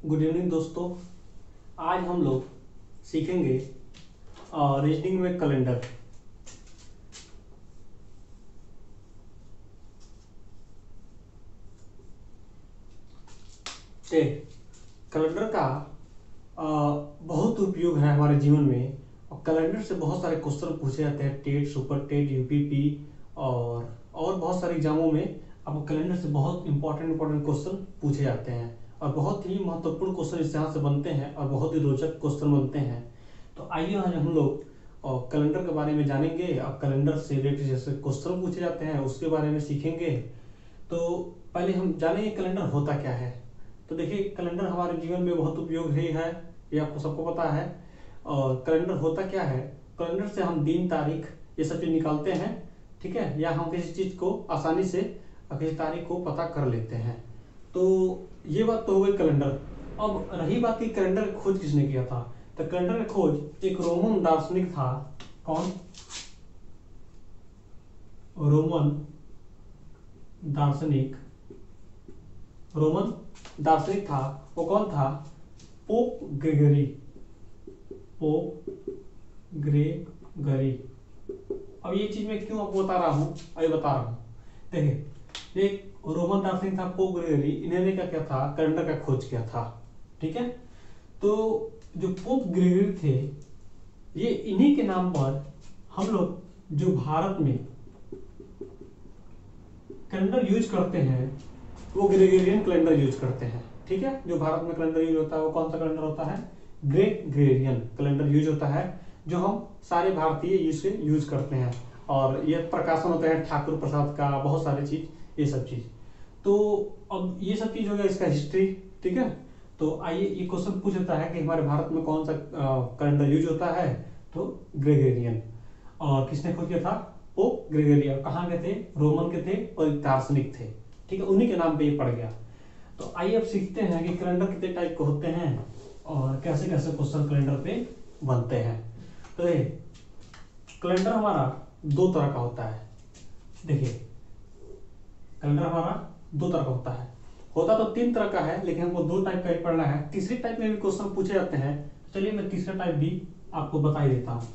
Good evening दोस्तों। आज हम लोग सीखेंगे रीजनिंग में कैलेंडर। कैलेंडर का बहुत उपयोग है हमारे जीवन में और कैलेंडर से बहुत सारे क्वेश्चन पूछे जाते हैं। टेट, सुपर टेट, यूपीपी और बहुत सारे एग्जामों में आपको कैलेंडर से बहुत इंपॉर्टेंट क्वेश्चन पूछे जाते हैं और बहुत ही महत्वपूर्ण क्वेश्चन इस यहाँ से बनते हैं और बहुत ही रोचक क्वेश्चन बनते हैं। तो आइए आज हम लोग कैलेंडर के बारे में जानेंगे और कैलेंडर से रिलेटेड जैसे क्वेश्चन पूछे जाते हैं उसके बारे में सीखेंगे। तो पहले हम जानेंगे कैलेंडर होता क्या है। तो देखिए, कैलेंडर हमारे जीवन में बहुत उपयोगी है, ये आपको सबको पता है। और कैलेंडर होता क्या है, कैलेंडर से हम दिन, तारीख ये सब चीज निकालते हैं, ठीक है, या हम किसी चीज को आसानी से किसी तारीख को पता कर लेते हैं। तो ये बात तो हो गई कैलेंडर। अब रही बात की कैलेंडर की खोज किसने किया था। तो कैलेंडर की खोज एक रोमन दार्शनिक था। कौन? रोमन दार्शनिक था। वो कौन था? Pope Gregory. अब ये चीज मैं क्यों आपको बता रहा हूँ, अभी बता रहा हूँ। देखिए, एक रोमन दार्शनिक था पोप ग्रेगरी, इन्होंने क्या किया था, कैलेंडर का खोज किया था, ठीक है। तो जो पोप ग्रेगरी थे, ये इन्हीं के नाम पर हम लोग जो भारत में कैलेंडर यूज करते हैं वो ग्रेगोरियन कैलेंडर यूज करते हैं, ठीक है। जो भारत में कैलेंडर यूज होता है वो कौन सा कैलेंडर होता है? ग्रेगोरियन कैलेंडर यूज होता है, जो हम सारे भारतीय यूज करते हैं। और ये प्रकाशन होता है ठाकुर प्रसाद का, बहुत सारी चीज, ये सब चीज। तो अब ये सब चीज हो गया इसका हिस्ट्री, ठीक है। तो आइए, ये क्वेश्चन पूछ लेता है कि हमारे भारत में कौन सा कैलेंडर यूज होता है। तो ग्रेगोरियन। और किसने खोज किया था? Pope Gregory. और कहाँ के थे? रोमन के थे और दार्शनिक थे, ठीक है, उन्हीं के नाम पे ये पड़ गया। तो आइए अब सीखते हैं कि कैलेंडर कितने टाइप के होते हैं और कैसे कैसे क्वेश्चन कैलेंडर पे बनते हैं। तो कैलेंडर हमारा दो तरह का होता है। देखिए, कैलेंडर हमारा दो तरह का होता तो तीन तरह का है, लेकिन हमको दो टाइप का ही पढ़ना है। तीसरी टाइप में भी क्वेश्चन पूछे जाते हैं। चलिए मैं तीसरा टाइप भी आपको बता ही देता हूँ,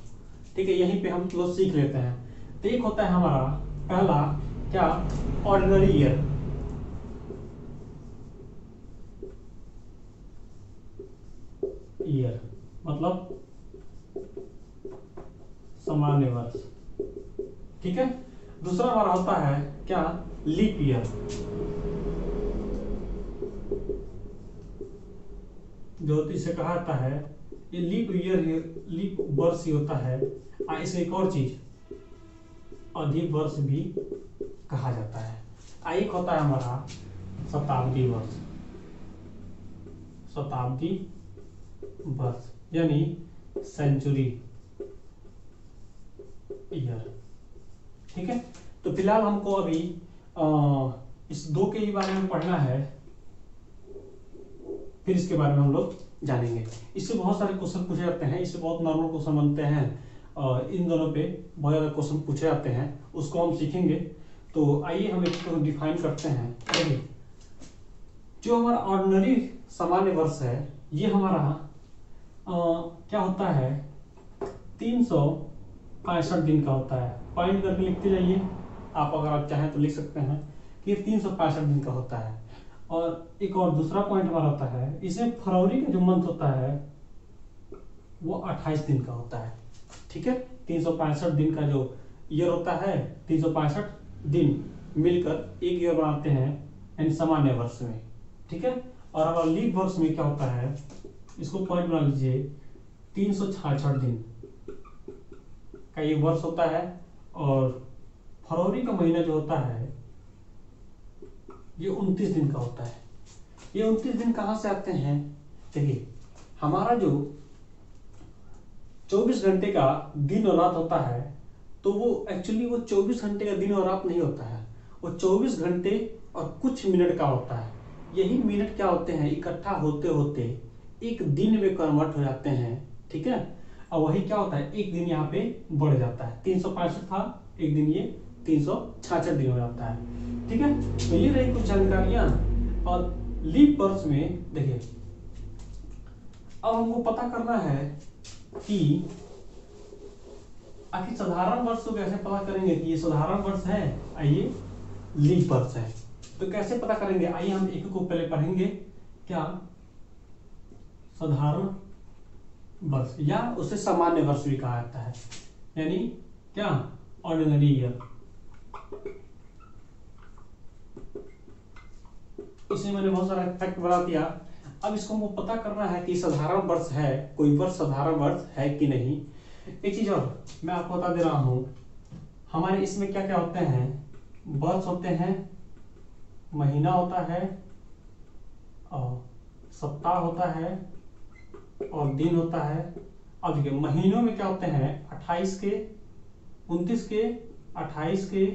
ठीक है। यहीं पे हम लोग सीख लेते हैं। तो एक होता है हमारा पहला क्या? ऑर्डिनरी ईयर, मतलब सामान्य वर्ष, ठीक है। दूसरा हमारा होता है क्या? लीप ईयर, जो इसे कहा जाता है, ये लीप ईयर, लीप वर्ष ही होता है। इसे एक और चीज अधिक वर्ष भी कहा जाता है। एक होता है हमारा शताब्दी वर्ष, यानी सेंचुरी ईयर, ठीक है। तो फिलहाल हमको अभी इस दो के ही बारे में पढ़ना है, फिर इसके बारे में हम लोग जानेंगे। इससे बहुत सारे क्वेश्चन पूछे जाते हैं, इससे बहुत नॉर्मल क्वेश्चन बनते हैं और इन दोनों पे बहुत ज्यादा क्वेश्चन पूछे जाते हैं, उसको हम सीखेंगे। तो आइए हम इसको डिफाइन करते हैं। देखिए, जो हमारा ऑर्डिनरी सामान्य वर्ष है, ये हमारा क्या होता है? 365 दिन का होता है। पॉइंट करके लिखते जाइए, आप अगर आप चाहें तो लिख सकते हैं कि 365 दिन का होता है। और एक और दूसरा पॉइंट हमारा होता है, इसमें फरवरी का जो मंथ होता है वो 28 दिन का होता है, ठीक है। 365 दिन का जो ईयर होता है, 365 दिन मिलकर एक ईयर बनाते हैं, यानी सामान्य वर्ष में, ठीक है। और हमारा लीप वर्ष में क्या होता है, इसको पॉइंट बना लीजिए, 366 दिन का ये वर्ष होता है। और फरवरी का महीना जो होता है ये 29 दिन का होता है। ये 29 दिन कहां से आते हैं? देखिए, हमारा जो 24 घंटे का दिन और रात होता है, तो वो एक्चुअली वो 24 घंटे का दिन और रात नहीं होता है, वो 24 घंटे और कुछ मिनट का होता है। यही मिनट क्या होते हैं, इकट्ठा होते होते एक दिन में कन्वर्ट हो जाते हैं, ठीक है। और वही क्या होता है, एक दिन यहाँ पे बढ़ जाता है। 365 था, एक दिन ये 366 दिन हो जाता है, ठीक है। तो ये रही कुछ जानकारियां। और लीप वर्ष में देखिए, अब हमको पता करना है कि आखिर साधारण वर्ष को कैसे पता करेंगे कि ये साधारण वर्ष है और ये लीप वर्ष है। तो कैसे पता करेंगे, आइए हम एक को पहले पढ़ेंगे। क्या साधारण वर्ष या उसे सामान्य वर्ष भी कहा जाता है, यानी क्या ऑर्डिनरी ईयर। इसमें मैंने बहुत सारा फैक्ट बता दिया। अब इसको हमको पता करना है कि साधारण वर्ष है, कोई वर्ष साधारण वर्ष है कि नहीं। एक चीज और मैं आपको बता दे रहा हूं, हमारे इसमें क्या क्या होते हैं, वर्ष होते हैं, महीना होता है, और सप्ताह होता है, और दिन होता है। अब देखिए महीनों में क्या होते हैं, 28 के, 29 के, 28 के,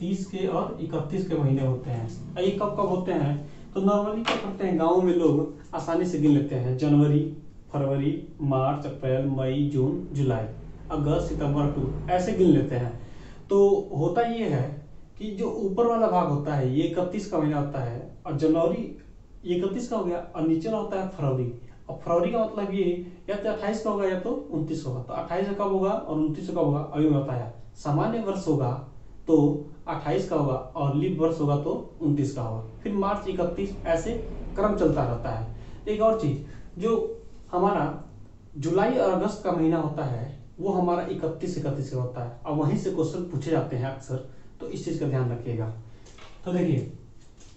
30 के और 31 के महीने होते हैं। ये कब कब होते हैं, तो नॉर्मली क्या करते हैं गाँव में लोग आसानी से गिन लेते हैं, जनवरी, फरवरी, मार्च, अप्रैल, मई, जून, जुलाई, अगस्त, सितंबर, अक्टूबर, ऐसे गिन लेते हैं। तो होता ये है कि जो ऊपर वाला भाग होता है ये 31 का महीना होता है, और जनवरी ये 31 का हो गया, और नीचे वाला होता है फरवरी। और फरवरी का मतलब ये या तो 28 का होगा या तो 29 होगा। तो 28 कब होगा और 29 कब होगा, अभी मैं बताया। सामान्य वर्ष होगा तो 28 का होगा, और लीप वर्ष होगा तो 29 का होगा। फिर मार्च, 31, ऐसे क्रम चलता रहता है। एक और चीज, जो हमारा जुलाई और अगस्त का महीना होता है वो हमारा 31 का होता है, और वहीं से क्वेश्चन पूछे जाते हैं अक्सर, तो इस चीज का ध्यान रखिएगा। तो देखिए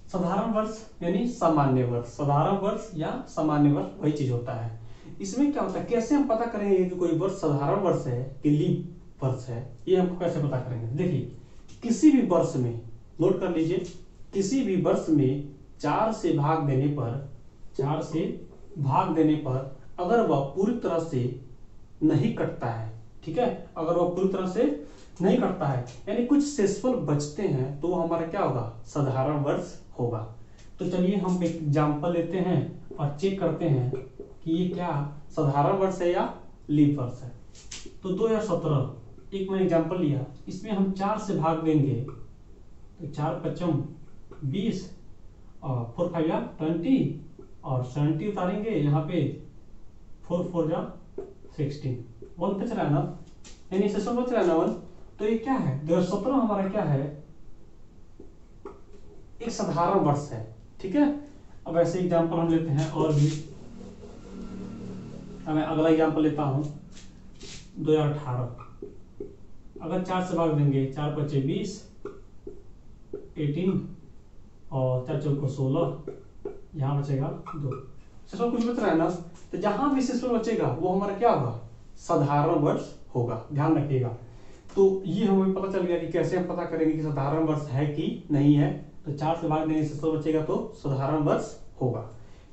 साधारण वर्ष यानी सामान्य वर्ष, साधारण वर्ष या सामान्य वर्ष वही चीज होता है। इसमें क्या होता है, कैसे हम पता करेंगे कि कोई वर्ष साधारण वर्ष है कि लीप वर्ष है, ये हमको कैसे पता करेंगे। देखिए किसी भी वर्ष में, नोट कर लीजिए, किसी भी वर्ष में 4 से भाग देने पर अगर वह पूरी तरह से नहीं कटता है, ठीक है, अगर वह पूरी तरह से नहीं कटता है यानी कुछ शेषफल बचते हैं, तो वो हमारा क्या होगा, साधारण वर्ष होगा। तो चलिए हम एक एग्जाम्पल लेते हैं और चेक करते हैं कि ये क्या साधारण वर्ष है या लीप वर्ष है। तो 2017 एक मैंने एग्जाम्पल लिया, इसमें हम 4 से भाग देंगे तो 4 पचम 20 और 4 5 20 और 70 उतारेंगे, यहाँ पे 4 4 16, 1 बच रहा है ना, यानी शेषफल बच रहा है ना 1। तो ये क्या है, 2017 हमारा क्या है, एक साधारण वर्ष है, ठीक है। अब ऐसे एग्जाम्पल हम लेते हैं और भी। अब मैं अगला एग्जाम्पल लेता हूं 2018। अगर 4 से भाग देंगे, 4 पचे 20, 18 और 4 चौको 16, यहाँ बचेगा 2, शेषफल कुछ बच रहा है ना। तो जहां भी शेषफल बचेगा वो हमारा क्या होगा, साधारण वर्ष होगा, ध्यान रखिएगा। तो ये हमें पता चल गया कि कैसे हम पता करेंगे कि साधारण वर्ष है कि नहीं है। तो 4 से भाग देने से बचेगा तो साधारण वर्ष होगा,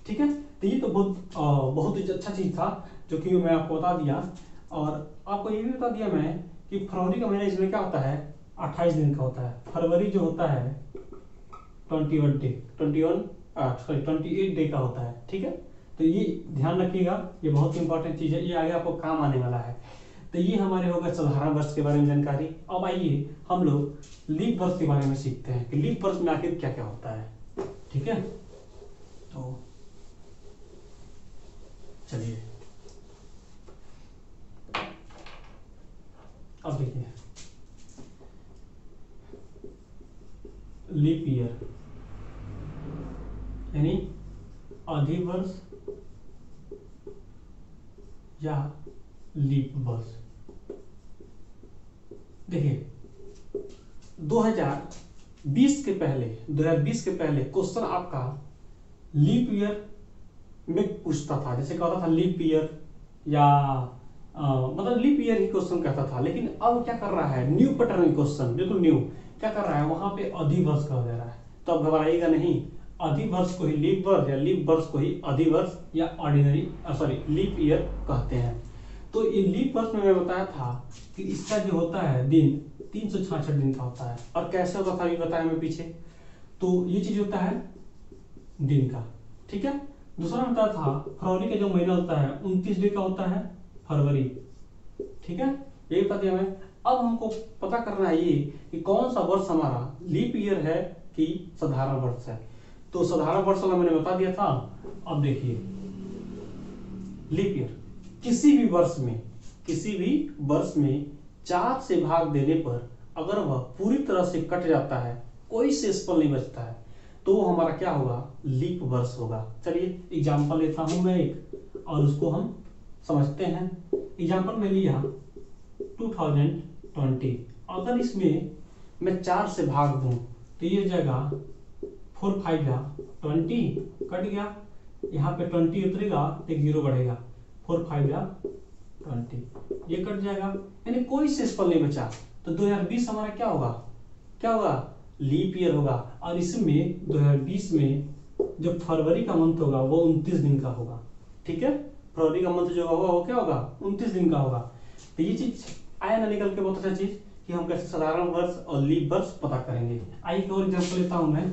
ठीक है। तो ये तो बहुत ही अच्छा चीज था जो कि मैं आपको बता दिया। और आपको ये भी बता दिया मैं कि फरवरी का महीना इसमें क्या होता है, 28 दिन का होता है। फरवरी जो होता है 28 डे का होता है, ठीक है। तो ये ध्यान रखिएगा, ये बहुत इंपॉर्टेंट चीज है, ये आगे आपको काम आने वाला है। तो ये हमारे होगा साधारण वर्ष के बारे में जानकारी। अब आइए हम लोग लीप वर्ष के बारे में सीखते हैं कि लीप वर्ष में आखिर क्या क्या होता है, ठीक है। तो चलिए अब देखिए लीप ईयर यानी अधिवर्ष या लीप वर्ष। देखिए 2020 के पहले क्वेश्चन आपका लीप ईयर में पूछता था, जैसे कहता था लीप ईयर या मतलब लीप ईयर ही क्वेश्चन कहता था। लेकिन अब क्या कर रहा है, न्यू पैटर्न क्वेश्चन, बिल्कुल न्यू क्या कर रहा है, वहां पे अधिवर्ष कह दे रहा है। तो अब घबराइएगा नहीं, अधिवर्ष को ही लीप वर्ष या लीप वर्ष को ही अधिवर्ष या लीप ईयर कहते हैं। तो ये लीप वर्ष में मैं बताया था कि इसका जो होता है दिन 366 दिन का होता है। और कैसे होता था ये बताया मैं पीछे। तो ये चीज होता है दिन का, ठीक है। दूसरा बताया था फरवरी का जो महीना होता है 29 दिन का होता है, फरवरी, ठीक है, ये बता दिया मैं। अब हमको पता करना है ये कि कौन सा वर्ष हमारा लीप ईयर है कि साधारण वर्ष है। तो साधारण वर्ष वाला मैंने बता दिया था। अब देखिए लीप ईयर किसी भी वर्ष में 4 से भाग देने पर अगर वह पूरी तरह से कट जाता है, कोई शेषफल नहीं बचता है, तो वो हमारा क्या होगा, लीप वर्ष होगा। चलिए एग्जांपल लेता हूं मैं एक और उसको हम समझते हैं। एग्जांपल में लिया 2020। अगर इसमें मैं 4 से भाग दूं तो ये जगह 4 5 जा 20 कट गया, यहाँ पे 20 उतरेगा तो एक 0 बढ़ेगा, 4 5 जा 20 ये कट जाएगा, यानी कोई शेषफल नहीं बचा। तो 2020 हमारा क्या होगा, लीप ईयर होगा। और इसमें 2020 में जो फरवरी का मंथ होगा वो 29 दिन का होगा। ठीक है, फरवरी का मंथ जो होगा वो क्या होगा, 29 दिन का होगा। तो ये चीज आया ना निकल के, बहुत अच्छा चीज कि हम कैसे साधारण वर्ष और लीप वर्ष पता करेंगे। आइए एक और एग्जांपल लेता हूं मैं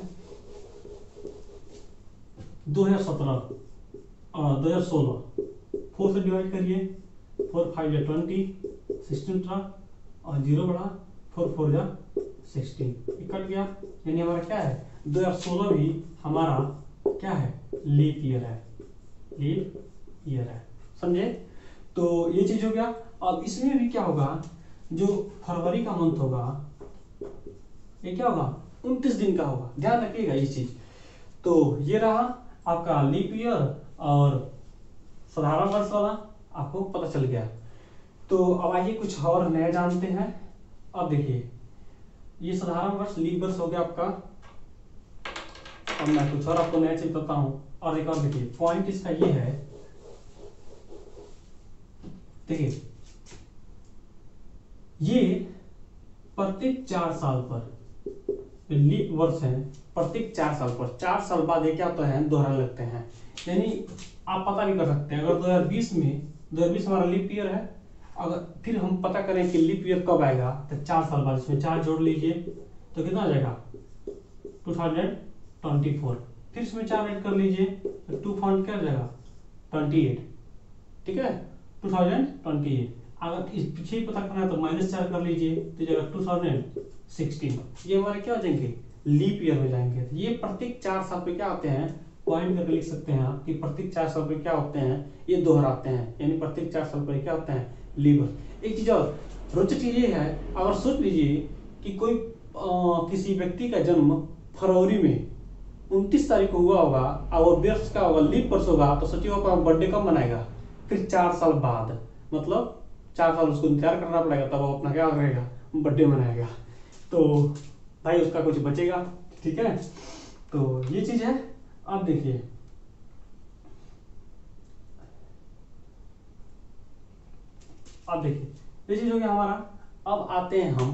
2016 4 से डिवाइड करिए, 4 5 जा 20, 16 था और 0 बढ़ा, 4 4 जा 16 कट गया, यानी हमारा क्या है 2016 भी हमारा क्या है, लीप ईयर है। समझे? तो ये चीज हो गया। अब इसमें भी क्या होगा, जो फरवरी का मंथ होगा ये क्या होगा, 29 दिन का होगा। ध्यान रखिएगा ये चीज। तो ये रहा आपका लीप ईयर और साधारण वर्ष वाला, आपको पता चल गया। तो अब आइए कुछ और नया जानते हैं। अब देखिए ये साधारण वर्ष लीप वर्ष हो गया आपका। अब मैं कुछ और आपको नया चीज बताता हूं। और एक और देखिए पॉइंट इसका ये है, देखिए ये प्रत्येक 4 साल पर लीप वर्ष है, प्रत्येक 4 साल पर 4 साल बाद ये क्या होता है, दोहराने लगते हैं। यानी आप पता भी कर सकते हैं, अगर 2020 हमारा लीप ईयर है, अगर फिर हम पता करें कि लीप ईयर कब आएगा, तो 4 साल बाद इसमें 4 जोड़ लीजिए तो कितना आ जाएगा 2024, फिर इसमें 4 ऐड कर लीजिए तो 2 पॉइंट क्या आ जाएगा 28। ठीक है, 2028। अगर इस पीछे पता करना है तो -4 कर लीजिए तो जाएगा 2016। ये हमारे क्या हो जाएंगे, लीप ईयर हो जाएंगे। तो ये प्रत्येक 4 साल पे क्या होते हैं, पॉइंट करके लिख सकते हैं आप कि प्रत्येक 4 साल पे क्या होते हैं, ये दोहराते हैं, यानी प्रत्येक 4 साल पर क्या होते हैं, लीप वर्ष। एक चीज और रोचक चीज ये है, अगर सोच लीजिए कि कोई किसी व्यक्ति का जन्म फरवरी में 29 तारीख को हुआ होगा और वो वर्ष का होगा, लीप वर्ष होगा, तो सोचिए वो बर्थडे कब मनाएगा, फिर 4 साल बाद, मतलब 4 साल उसको इंतजार करना पड़ेगा, तब वो अपना क्या करेगा, बर्थडे मनाएगा। तो भाई उसका कुछ बचेगा। ठीक है, तो ये चीज है। अब देखिए ये चीज हो गया हमारा। अब आते हैं हम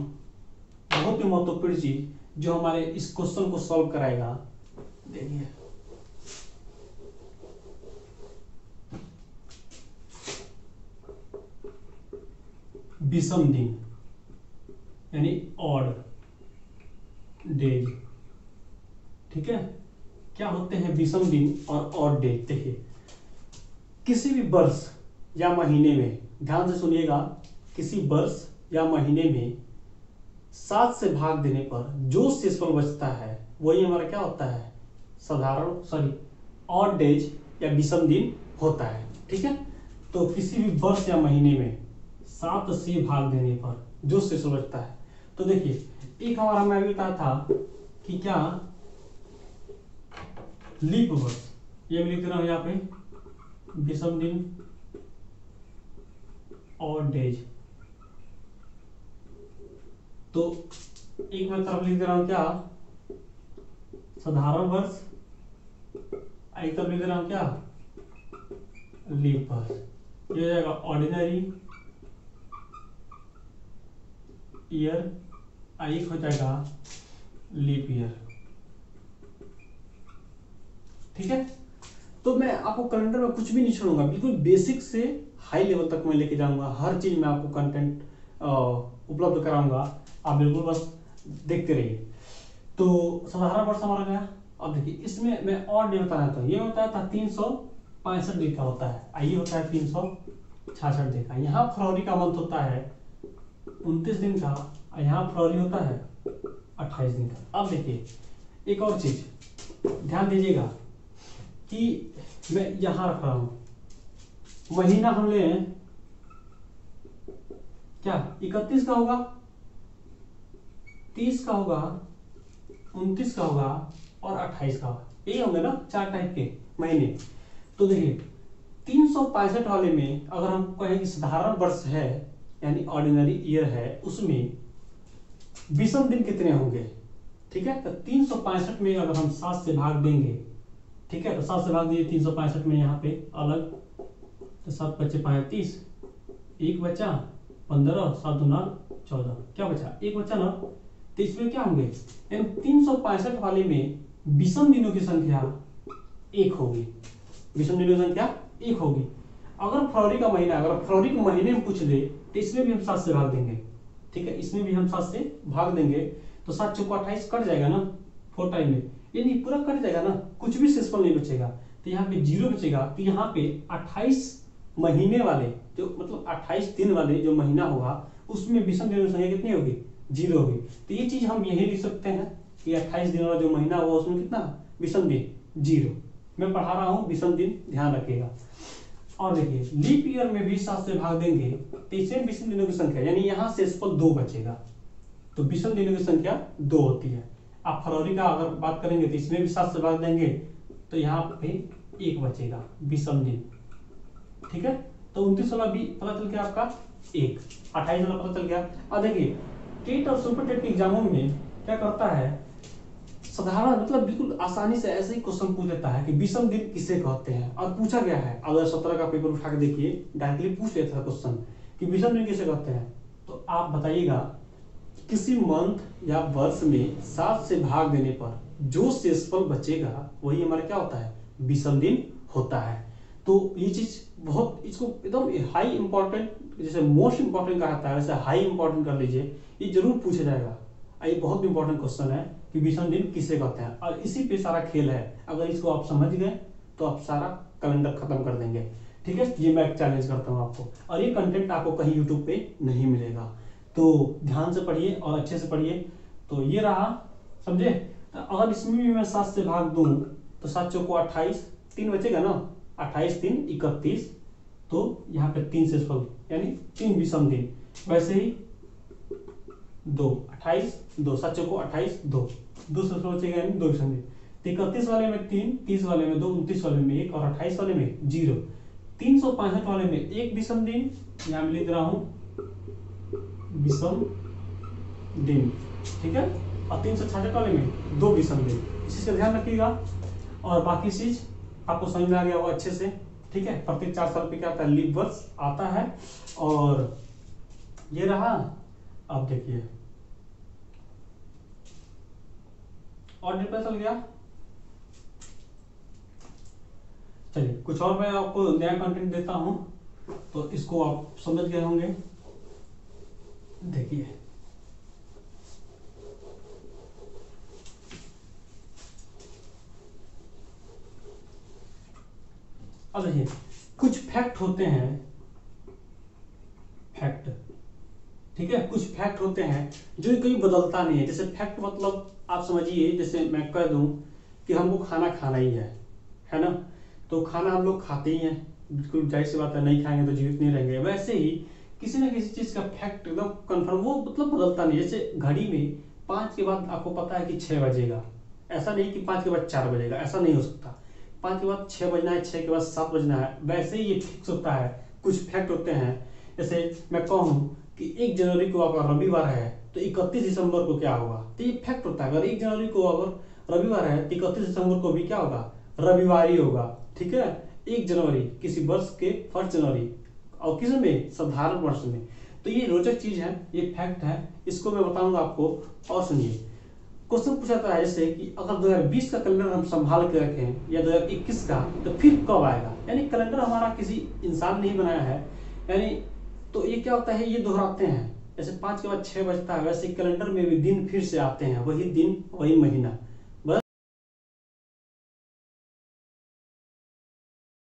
बहुत ही महत्वपूर्ण चीज जो हमारे इस क्वेश्चन को सॉल्व कराएगा। देखिए विषम दिन यानी ऑड डेज। ठीक है, क्या होते हैं विषम दिन और ऑड डेज। देखिए किसी भी वर्ष या महीने में, ध्यान से सुनिएगा, किसी वर्ष या महीने में 7 से भाग देने पर जो शेषफल बचता है वही हमारा क्या होता है, ऑड डेज या विषम दिन होता है। ठीक है, तो किसी भी वर्ष या महीने में 7 से भाग देने पर जो शेषफल बचता है, तो देखिए एक हमारा मैं भी कहा था कि क्या लीप वर्ष, ये मैं लिख रहा हूं यहाँ पे विषम दिन और डेज। तो एक मैं तरफ लिख रहा हूं क्या, साधारण वर्ष, एक तरफ लिख रहा हूं क्या, लीप वर्ष। ये हो जाएगा ऑर्डिनरी ईयर, एक हो जाएगा लीप ईयर। ठीक है, तो मैं आपको कैलेंडर में कुछ भी नहीं छोड़ूंगा, बिल्कुल बेसिक से हाई लेवल तक मैं लेके जाऊंगा। हर चीज में आपको कंटेंट उपलब्ध कराऊंगा, आप बिल्कुल बस देखते रहिए। तो साधारण वर्ष हमारा गया। अब देखिए इसमें मैं और डे बताना था, ये होता था 365 डे का होता है, ये होता है 366 डे का। यहाँ फरवरी का मंथ होता है 29 दिन का, और यहाँ फरवरी होता है 28 दिन का। अब देखिए एक और चीज ध्यान दीजिएगा कि मैं यहाँ रख रहा हूँ महीना हम ले क्या 31 का होगा, 30 का होगा, 29 का होगा और 28 का होगा, यही होंगे ना 4 टाइप के महीने। तो देखिए 365 वाले में अगर हम कहें कि साधारण वर्ष है यानी ऑर्डिनरी ईयर है, उसमें विषम दिन कितने होंगे, ठीक है। तो 365 में अगर हम 7 से भाग देंगे, ठीक है, तो 7 से भाग दिए 365 में, यहाँ पे अलग, तो 7 बचे 35, 1 बचा 15, 7 दूना 14, क्या बचा 1 बचा ना। तो इसमें क्या होंगे, 365 वाले में विषम दिनों की संख्या 1 होगी, विषम दिनों की संख्या 1 होगी। अगर फरवरी का महीना, अगर फरवरी के महीने में पूछ ले तो इसमें भी हम 7 से भाग देंगे, ठीक है, इसमें भी हम 7 से भाग देंगे, तो 7 चौको 28 कट जाएगा ना 4 टाइम में, ये नहीं पूरा कट जाएगा ना, कुछ भी शेषफल नहीं बचेगा, तो यहाँ पे 0 बचेगा। तो यहाँ पे 28 महीने वाले जो मतलब 28 दिन वाले जो महीना होगा उसमें विषम दिनों की संख्या कितनी होगी, 0 होगी। तो ये चीज हम यही लिख सकते हैं कि 28 दिन वाला जो महीना होगा उसमें कितना विषम दिन 0। मैं पढ़ा रहा हूँ विषम दिन, ध्यान रखिएगा। और देखिए लीप ईयर में भी 7 से भाग देंगे तो इसमें विषम दिनों की संख्या यानी यहाँ शेषफल 2 बचेगा, तो विषम दिनों की संख्या 2 होती है। आप फरवरी का अगर बात करेंगे तो इसमें भी 7 से भाग देंगे तो यहाँ पे 1 बचेगा विषम दिन, ठीक है। तो 29 वाला भी पता चल गया आपका 1, 28 वाला पता चल गया। अब देखिए टेट और सुपर टेट के एग्जामों में क्या करता है, साधारण मतलब बिल्कुल आसानी से ऐसे ही क्वेश्चन पूछ लेता है कि विषम दिन किसे कहते हैं, और पूछा गया है 2017 का पेपर उठा के देखिए, डायरेक्टली पूछ लेता है क्वेश्चन कि विषम दिन किसे कहते हैं। तो आप बताइएगा किसी मंथ या वर्ष में 7 से भाग देने पर जो शेषफल बचेगा वही हमारा क्या होता है, विषम दिन होता है। तो ये चीज बहुत, इसको एकदम हाई इंपॉर्टेंट, जैसे मोस्ट इंपॉर्टेंट कहा जाता है वैसे हाई इंपॉर्टेंट कर लीजिए, ये जरूर पूछा जाएगा। ये बहुत इंपॉर्टेंट क्वेश्चन है कि विषम दिन किसे कहते हैं, और इसी पे सारा खेल है। अगर इसको आप समझ गए तो आप सारा कैलेंडर खत्म कर देंगे, ठीक है। ये मैं चैलेंज करता हूँ आपको, और ये कंटेंट आपको कहीं यूट्यूब पे नहीं मिलेगा, तो ध्यान से पढ़िए और अच्छे से पढ़िए। तो ये रहा, समझे। अगर इसमें भी मैं 7 से भाग दूं तो 7 चौको 28, 3 बचेगा ना, 28 3 31, तो यहाँ पे 3 शेषफल यानी 3 विषम दिन। वैसे ही 2 28 2 7 चौको 28 2 शेषफल बचेगा यानी 2 विषम दिन। 31 वाले में 3, 30 वाले में 2, 29 वाले में 1 और 28 वाले में 0। 365 वाले में 1 विषम दिन, यहाँ मैं लिख रहा हूँ विषम दिन, ठीक है। और 366 वाले में 2 विषम दिन, इस चीज का ध्यान रखिएगा। और बाकी चीज आपको समझ में आ गया होगा अच्छे से, ठीक है। प्रत्येक 4 साल पे क्या आता है, लीप वर्ष आता है। और ये रहा, अब देखिए और डेट पता चल गया। चलिए कुछ और मैं आपको नया कंटेंट देता हूं, तो इसको आप समझ गए होंगे। देखिए अब देखिए कुछ फैक्ट होते हैं, फैक्ट, ठीक है, कुछ फैक्ट होते हैं जो कहीं बदलता नहीं है। जैसे फैक्ट मतलब आप समझिए, जैसे मैं कह दूं कि हमको खाना खाना ही है ना, तो खाना हम लोग खाते ही हैं, बिल्कुल जाहिर सी बात है, नहीं खाएंगे तो जीवित नहीं रहेंगे। वैसे ही किसी न किसी चीज का फैक्ट एकदम कंफर्म, वो मतलब बदलता नहीं। जैसे घड़ी में 5 के बाद आपको पता है कि 6 बजेगा, ऐसा नहीं कि 5 के बाद 4 बजेगा, ऐसा नहीं हो सकता। 5 के बाद 6 बजना है, 6 के बाद 7 बजना है, वैसे ही ये फिक्स होता है। कुछ फैक्ट होते हैं, जैसे मैं कहूँ कि 1 जनवरी को अगर रविवार है तो 31 दिसंबर को क्या होगा, तो ये फैक्ट होता है। अगर 1 जनवरी को अगर रविवार है तो 31 दिसंबर को भी क्या होगा, रविवार ही होगा, ठीक है। 1 जनवरी किसी वर्ष के 1 जनवरी, और किस में, साधारण वर्ष में। तो ये रोचक चीज है, ये फैक्ट है, इसको मैं बताऊंगा आपको। और सुनिए, क्वेश्चन पूछा था जैसे कि अगर 2020 का कैलेंडर हम संभाल के रखें या 2021 का, तो फिर कब आएगा। यानी कैलेंडर हमारा किसी इंसान ने ही बनाया है, यानी तो ये क्या होता है, ये दोहराते हैं। जैसे 5 के बाद 6 बजता है, वैसे कैलेंडर में भी दिन फिर से आते हैं, वही दिन वही महीना।